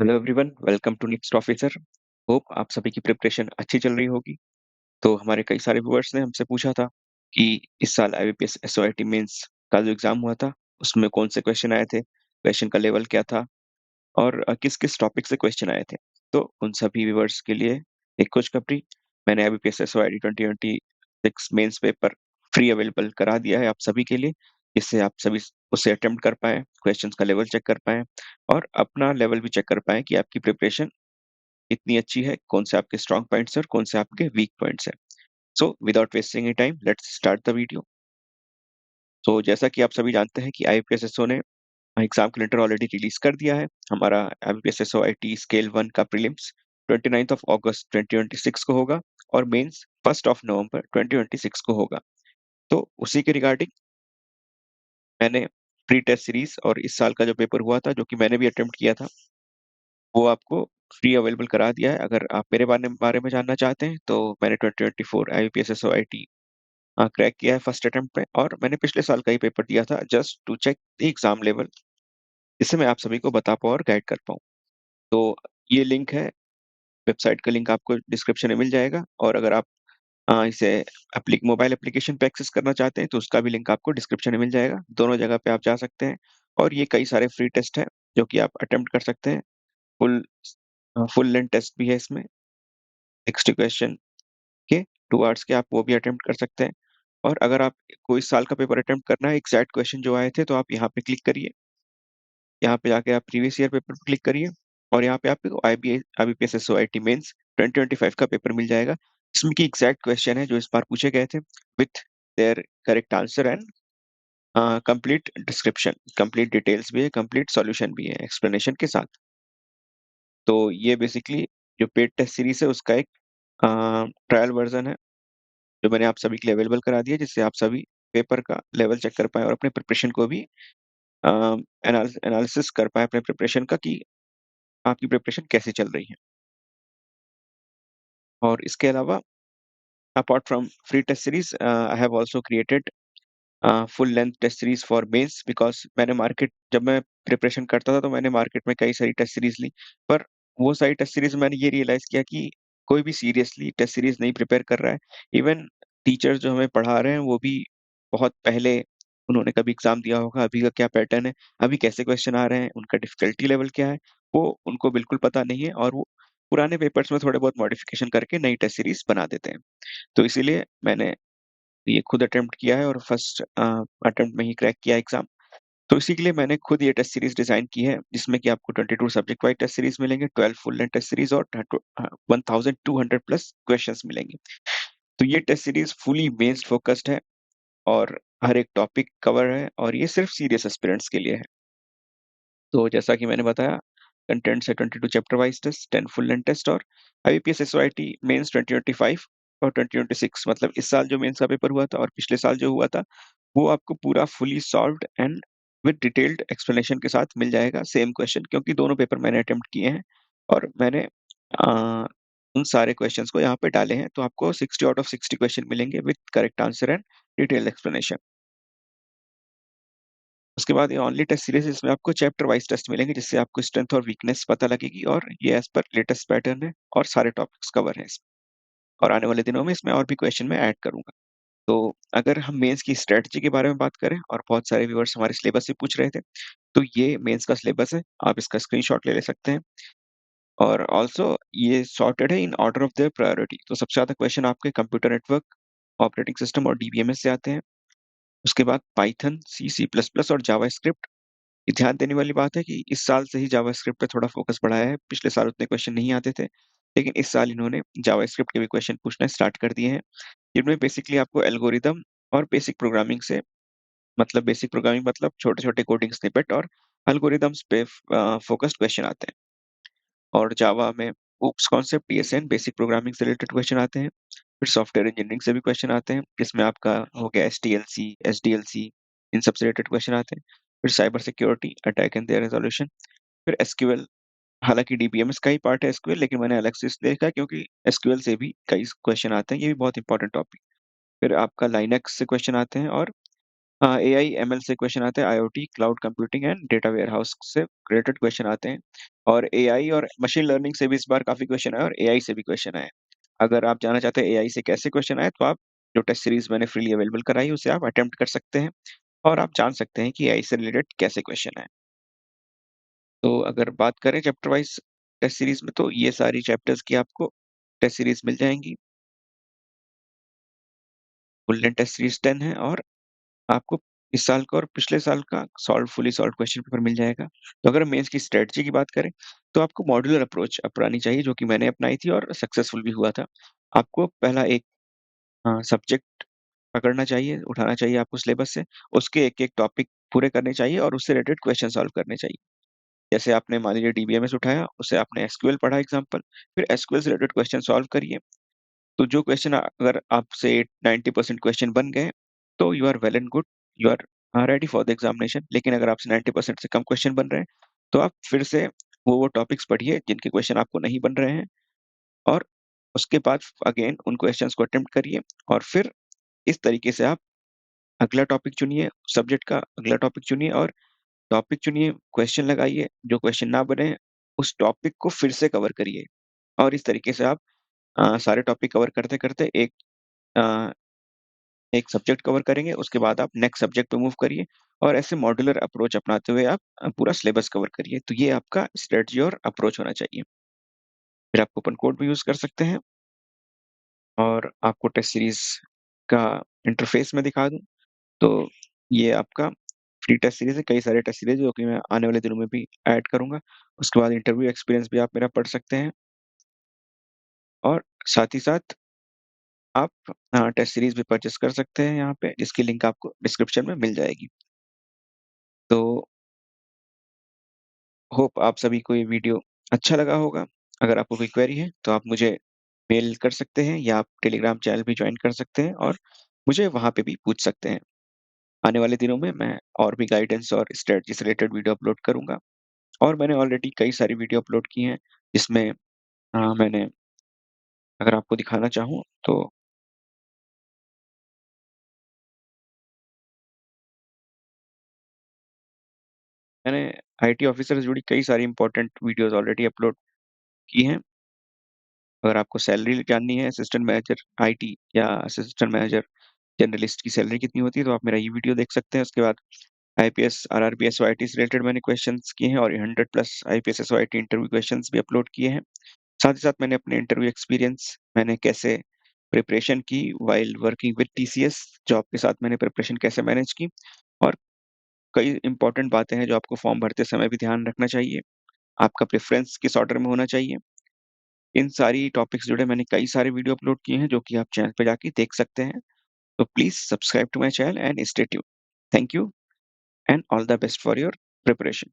Hello everyone, welcome to next officer. Hope आप सभी की प्रिपरेशन अच्छी चल रही होगी। तो हमारे कई सारे व्यूअर्स ने हमसे पूछा था कि इस साल आईबीपीएस एसओआईटी मेंस का जो एग्जाम हुआ था उसमें कौन से क्वेश्चन आए थे, क्वेश्चन का लेवल क्या था और किस किस टॉपिक से क्वेश्चन आए थे। तो उन सभी व्यूअर्स के लिए एक खुशखबरी, मैंने IBPS SO IT 2026 mains paper free available करा दिया है आप सभी के लिए, जिससे आप सभी उसे अटेम्प्ट कर पाएं, क्वेश्चंस का लेवल चेक कर पाएं और अपना लेवल भी चेक कर पाएं कि आपकी प्रिपरेशन इतनी अच्छी है, कौन से आपके स्ट्रॉन्ग पॉइंट्स हैं और कौन से आपके वीक पॉइंट्स हैं। So without wasting any time let's start the video. तो जैसा कि आप सभी जानते हैं कि आईपीएसएसओ ने एग्जाम कैलेंडर ऑलरेडी रिलीज कर दिया है। हमारा आईपीएसएसओ आईटी स्केल 1 का प्रीलिम्स 29 ऑफ अगस्त 2026 को होगा और मेंस 1 ऑफ नवंबर 2026 को होगा। तो उसी के रिगार्डिंग मैंने प्री टेस्ट सीरीज और इस साल का जो पेपर हुआ था, जो कि मैंने भी अटेम्प्ट किया था, वो आपको फ्री अवेलेबल करा दिया है। अगर आप मेरे बारे में जानना चाहते हैं तो मैंने 2024 आईपीएस एसओआईटी क्रैक किया है फर्स्ट अटेम्प्ट में, और मैंने पिछले साल का ही पेपर दिया था just to check the exam level, जिससे मैं आप सभी को बता पाऊँ और गाइड कर पाऊँ। तो ये लिंक है, वेबसाइट का लिंक आपको डिस्क्रिप्शन में मिल जाएगा, और अगर आप इसे मोबाइल एप्लीकेशन पे एक्सेस करना चाहते हैं तो उसका भी लिंक आपको डिस्क्रिप्शन में मिल जाएगा। दोनों जगह पे आप जा सकते हैं और ये कई सारे फ्री टेस्ट हैं जो कि आप अटेम्प्ट कर सकते हैं। फुल फुल लेंथ टेस्ट भी है इसमें, 60 क्वेश्चन के 2 आवर्स के, आप वो भी अटेम्प्ट कर सकते हैं। और अगर आप कोई साल का पेपर अटेम्प्ट करना है, एग्जैक्ट क्वेश्चन जो आए थे, तो आप यहाँ पे क्लिक करिए। यहाँ पे जाके आप प्रीवियस ईयर पेपर पे क्लिक करिए और यहाँ पे आपको आईबीपीएस एसओआईटी मेंस 2025 का पेपर मिल जाएगा, इसमें की एग्जैक्ट क्वेश्चन है जो इस बार पूछे गए थे, with their correct answer and complete description, complete details भी है, कंप्लीट सॉल्यूशन भी है एक्सप्लेनेशन के साथ। तो ये बेसिकली जो पेड टेस्ट सीरीज है उसका एक ट्रायल वर्जन है जो मैंने आप सभी के लिए अवेलेबल करा दिया, जिससे आप सभी पेपर का लेवल चेक कर पाए और अपने प्रिपरेशन को भी एनालिसिस कर पाए अपने प्रिपरेशन का, कि आपकी प्रिपरेशन कैसे चल रही है। और इसके अलावा apart from free test series, I have also created full length test series for mains, because जब मैं प्रिपरेशन करता था तो मैंने मार्केट में कई सारी टेस्ट सीरीज ली, पर वो सारी टेस्ट सीरीज मैंने ये रियलाइज किया कि कोई भी सीरियसली टेस्ट सीरीज नहीं प्रिपेयर कर रहा है। इवन टीचर्स जो हमें पढ़ा रहे हैं वो भी बहुत पहले उन्होंने कभी एग्जाम दिया होगा, अभी का क्या पैटर्न है, अभी कैसे क्वेश्चन आ रहे हैं, उनका डिफिकल्टी लेवल क्या है, वो उनको बिल्कुल पता नहीं है, और वो पुराने पेपर्स में थोड़े बहुत मॉडिफिकेशन करके नई टेस्ट सीरीज बना देते हैं। तो इसीलिए मैंने ये खुद अटेम्प्ट किया है और फर्स्ट अटेम्प्ट में ही क्रैक किया एग्जाम। तो इसी के लिए मैंने खुद ये टेस्ट सीरीज डिजाइन की है, जिसमें कि आपको 22 सब्जेक्ट वाइज टेस्ट सीरीज मिलेंगे, 12 फुल लेंथ टेस्ट सीरीज और 1200 प्लस क्वेश्चंस मिलेंगे। तो ये test series fully based focused है और हर एक टॉपिक कवर है, और ये सिर्फ सीरियस एस्पिरेंट्स के लिए है। तो जैसा कि मैंने बताया, कंटेंट से 22 chapter wise test, 10 full length test, और आईबीपीएस एसओआईटी मेंस 2025 और 2026, मतलब इस साल जो मेंस का पेपर हुआ था और पिछले साल जो हुआ था, वो आपको पूरा fully solved and with detailed explanation के साथ मिल जाएगा, सेम क्वेश्चन, क्योंकि दोनों पेपर मैंने अटेम्प्ट किए हैं और मैंने अ, उन सारे क्वेश्चंस को यहाँ पे डाले हैं। तो आपको 60 आउट ऑफ 60 क्वेश्चन मिलेंगे with correct answer and detailed explanation. उसके बाद ये ओनली टेस्ट सीरीज, इसमें आपको चैप्टर वाइज टेस्ट मिलेंगे, जिससे आपको स्ट्रेंथ और वीकनेस पता लगेगी, और ये एज पर लेटेस्ट पैटर्न है और सारे टॉपिक्स कवर हैं इसमें। और आने वाले दिनों में इसमें और भी क्वेश्चन मैं ऐड करूंगा। तो अगर हम मेंस की स्ट्रेटजी के बारे में बात करें, और बहुत सारे व्यूअर्स हमारे सिलेबस से पूछ रहे थे, तो ये मेंस का सिलेबस है, आप इसका स्क्रीनशॉट ले सकते हैं। और ऑल्सो ये सॉर्टेड है in order of their priority. तो सबसे ज्यादा क्वेश्चन आपके कंप्यूटर नेटवर्क, ऑपरेटिंग सिस्टम और डीबीएमएस से आते हैं। उसके बाद पाइथन, सी प्लस प्लस और जावा। ये ध्यान देने वाली बात है कि इस साल से ही जावास्क्रिप्ट पे थोड़ा फोकस बढ़ाया है, पिछले साल उतने क्वेश्चन नहीं आते थे, लेकिन इस साल इन्होंने जावास्क्रिप्ट के भी क्वेश्चन पूछना स्टार्ट कर दिए हैं, जिनमें बेसिकली आपको एल्गोरिदम और बेसिक प्रोग्रामिंग मतलब छोटे छोटे कोडिंग स्निपेट और एल्गोरिदम्स पे फोकस्ड क्वेश्चन आते हैं। और जावा में ओप्स कॉन्सेप्ट, टीएसएन, बेसिक प्रोग्रामिंग से रिलेटेड क्वेश्चन आते हैं। फिर सॉफ्टवेयर इंजीनियरिंग से भी क्वेश्चन आते हैं, जिसमें आपका हो गया एसटीएलसी, एसडीएलसी, इन सबसे रिलेटेड क्वेश्चन आते हैं। फिर cyber security, attack and their resolution. फिर एसक्यूएल, हालांकि डीबीएमएस का ही पार्ट है एसक्यूएल, लेकिन मैंने अलग से इसलिए देखा क्योंकि एसक्यूएल से भी कई क्वेश्चन आते हैं, ये भी बहुत इंपॉर्टेंट टॉपिक। फिर आपका लाइनक्स से क्वेश्चन आते हैं, और एआई, एमएल से क्वेश्चन आते हैं, IoT, cloud computing and data warehouse से रिलेटेड क्वेश्चन आते हैं। और एआई और मशीन लर्निंग से भी इस बार काफ़ी क्वेश्चन आए और एआई से भी क्वेश्चन आए। अगर आप जानना चाहते हैं एआई से कैसे क्वेश्चन आए, तो आप जो टेस्ट सीरीज़ मैंने फ्रीली अवेलेबल कराई, उसे आप अटेम्प्ट कर सकते हैं और आप जान सकते हैं कि एआई से रिलेटेड कैसे क्वेश्चन आए। तो अगर बात करें चैप्टर वाइज़ टेस्ट सीरीज़ में, तो ये सारी चैप्टर्स की आपको टेस्ट सीरीज़ मिल जाएँगी। फुल लेंथ टेस्ट सीरीज़ 10 है और आपको इस साल का और पिछले साल का फुली सॉल्व्ड क्वेश्चन पेपर मिल जाएगा। तो अगर मेंस की स्ट्रैटेजी की बात करें, तो आपको मॉड्यूलर अप्रोच अपनानी चाहिए, जो कि मैंने अपनाई थी और सक्सेसफुल भी हुआ था। आपको पहला एक सब्जेक्ट पकड़ना चाहिए, उठाना चाहिए आपको सिलेबस से, उसके एक-एक टॉपिक पूरे करने चाहिए और उससे रिलेटेड क्वेश्चन सॉल्व करने चाहिए। जैसे आपने मान लीजिए डीबीएमएस उठाया, उससे आपने एसक्यूएल पढ़ा एग्जाम्पल, फिर एसक्यूएल से रिलेटेड क्वेश्चन सॉल्व करिए। तो जो क्वेश्चन अगर आपसे 90% क्वेश्चन बन गए, तो you are well and good, you are ready for the examination. लेकिन अगर आपसे 90% से कम क्वेश्चन बन रहे हैं, तो आप फिर से वो टॉपिक्स पढ़िए जिनके क्वेश्चन आपको नहीं बन रहे हैं और उसके बाद अगेन उन क्वेश्चंस को अटेम्प्ट करिए और फिर इस तरीके से आप अगला टॉपिक चुनिए, सब्जेक्ट का अगला टॉपिक चुनिए और टॉपिक चुनिए, क्वेश्चन लगाइए, जो क्वेश्चन ना बने, उस टॉपिक को फिर से कवर करिए और इस तरीके से आप सारे टॉपिक कवर करते-करते अ, एक सब्जेक्ट कवर करेंगे, उसके बाद आप नेक्स्ट सब्जेक्ट पे मूव करिए और ऐसे मॉड्यूलर अप्रोच अपनाते हुए आप पूरा सिलेबस कवर करिए। तो ये आपका स्ट्रेटजी और अप्रोच होना चाहिए। फिर आप कूपन कोड भी यूज़ कर सकते हैं और आपको टेस्ट सीरीज़ का इंटरफ़ेस मैं दिखा दूँ, तो ये आपका फ्री टेस्ट सीरीज़ है, कई सारे टेस्ट सीरीज़ जो कि मैं आने वाले दिनों में भी ऐड करूँगा। उसके बाद इंटरव्यू एक्सपीरियंस भी आप मेरा पढ़ सकते हैं और साथ ही साथ आप टेस्ट सीरीज़ भी परचेज़ कर सकते हैं यहाँ पे, जिसकी लिंक आपको डिस्क्रिप्शन में मिल जाएगी। तो होप आप सभी को ये वीडियो अच्छा लगा होगा। अगर आपको कोई क्वेरी है, तो आप मुझे मेल कर सकते हैं या आप टेलीग्राम चैनल भी जॉइन कर सकते हैं और मुझे वहाँ पे भी पूछ सकते हैं। आने वाले दिनों में मैं और भी गाइडेंस और स्ट्रेटजी से रिलेटेड वीडियो अपलोड करूँगा और मैंने ऑलरेडी कई सारी वीडियो अपलोड की हैं, जिसमें मैंने अगर आपको दिखाना चाहूँ, तो मैंने आईटी ऑफ़िसर से जुड़ी कई सारी इम्पोर्टेंट वीडियोज़ ऑलरेडी अपलोड की हैं। अगर आपको सैलरी जाननी है असिस्टेंट मैनेजर आईटी या असिस्टेंट मैनेजर जनरलिस्ट की सैलरी कितनी होती है, तो आप मेरा ये वीडियो देख सकते हैं। उसके बाद आईपीएस, आरआरबी, एसओआईटी से रिलेटेड मैंने क्वेश्चंस किए हैं और ये 100 प्लस आईपीएस, एसओआईटी इंटरव्यू क्वेश्चंस भी अपलोड किए हैं। साथ ही साथ मैंने अपने इंटरव्यू एक्सपीरियंस मैंने कैसे प्रिपरेशन की while working with TCS job के साथ मैंने प्रिपरेशन कैसे मैनेज की और कई इंपॉर्टेंट बातें हैं जो आपको फॉर्म भरते समय भी ध्यान रखना चाहिए। आपका प्रेफ़रेंस किस ऑर्डर में होना चाहिए। इन सारी टॉपिक्स जुड़े मैंने कई सारे वीडियो अपलोड किए हैं, जो कि आप चैनल पे जाके देख सकते हैं। So please subscribe to my channel and stay tuned. Thank you and all the best for your preparation.